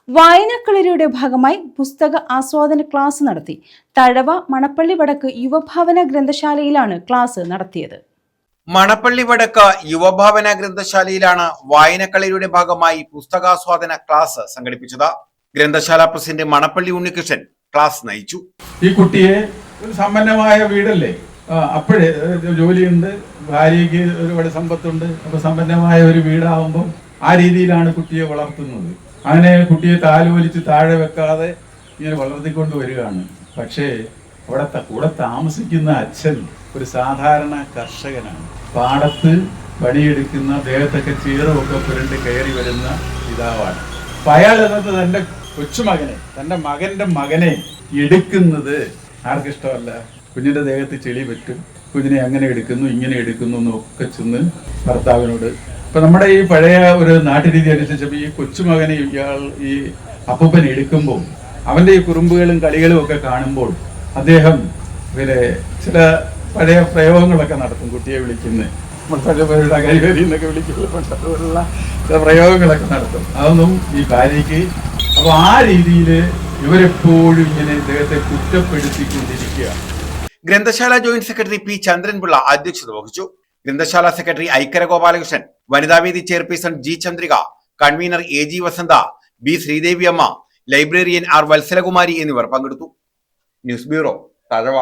വായനക്കളരിയുടെ ഭാഗമായി പുസ്തക ആസ്വാദന ക്ലാസ് നടത്തി. തഴവ മണപ്പള്ളി വടക്ക് യുവഭാവന ഗ്രന്ഥശാലയിലാണ് ക്ലാസ് നടത്തിയത്. മണപ്പള്ളി വടക്ക് യുവഭാവന ഗ്രന്ഥശാലയിലാണ് വായനക്കളരിയുടെ ഭാഗമായി പുസ്തകാസ്വാദന ക്ലാസ് സംഘടിപ്പിച്ചത്. ഗ്രന്ഥശാല പ്രസിഡന്റ് മണപ്പള്ളി ഉണ്ണികൃഷ്ണൻ ക്ലാസ് നയിച്ചു. ഈ കുട്ടിയെ ഒരു സമ്പന്നമായ വീടല്ലേ, അപ്പോഴേ ജോലിയുണ്ട്, ഭാര്യയ്ക്ക് ഒരുപാട് സമ്പത്തുണ്ട്. അപ്പൊ സമ്പന്നമായ ഒരു വീടാവുമ്പോൾ ആ രീതിയിലാണ് കുട്ടിയെ വളർത്തുന്നത്. അങ്ങനെ കുട്ടിയെ താലോലിച്ച് താഴെ വെക്കാതെ ഇങ്ങനെ വളർത്തിക്കൊണ്ട് വരികയാണ്. പക്ഷേ കൂടെ താമസിക്കുന്ന അച്ഛൻ ഒരു സാധാരണ കർഷകനാണ്. പാടത്ത് പണിയെടുക്കുന്ന ദേഹത്തൊക്കെ ചീറമൊക്കെ പുരണ്ട് കയറി വരുന്ന പിതാവാണ്. അപ്പൊ അയാൾ എന്നത് തന്റെ കൊച്ചുമകനെ, തന്റെ മകന്റെ മകനെ എടുക്കുന്നത് ആർക്കിഷ്ടമല്ല. കുഞ്ഞിന്റെ ദേഹത്ത് ചെളി പറ്റും, കുഞ്ഞിനെ അങ്ങനെ എടുക്കുന്നു ഇങ്ങനെ എടുക്കുന്നു എന്നൊക്കെ ചെന്ന് ഭർത്താവിനോട്. ഇപ്പൊ നമ്മുടെ ഈ പഴയ ഒരു നാട്ടുരീതി അനുസരിച്ചപ്പോൾ ഈ കൊച്ചുമകനെ ഇയാൾ ഈ അപ്പൂപ്പൻ എടുക്കുമ്പോൾ അവന്റെ ഈ കുറുമ്പുകളും കളികളും ഒക്കെ കാണുമ്പോൾ അദ്ദേഹം പിന്നെ ചില പഴയ പ്രയോഗങ്ങളൊക്കെ നടത്തും. കുട്ടിയെ വിളിക്കുന്നത് പഴയവരുടെ കരിവരി എന്നൊക്കെ വിളിക്കുള്ള ചില പ്രയോഗങ്ങളൊക്കെ നടത്തും. അതൊന്നും ഈ ഭാര്യയ്ക്ക്. അപ്പൊ ആ രീതിയിൽ ഇവരെപ്പോഴും ഇങ്ങനെ ഇദ്ദേഹത്തെ കുറ്റപ്പെടുത്തിക്കൊണ്ടിരിക്കുക. ഗ്രന്ഥശാല ജോയിന്റ് സെക്രട്ടറി പി ചന്ദ്രൻപിള്ള അധ്യക്ഷത വഹിച്ചു. ഗ്രന്ഥശാല സെക്രട്ടറി ഐക്കര ഗോപാലകൃഷ്ണൻ, വനിതാവേദി chairperson G Chandrika, convener A G Vasantha, B Sreedevi Amma, librarian R Valsalakumari എന്നിവർ പങ്കെടുത്തു. News bureau, Thazhava.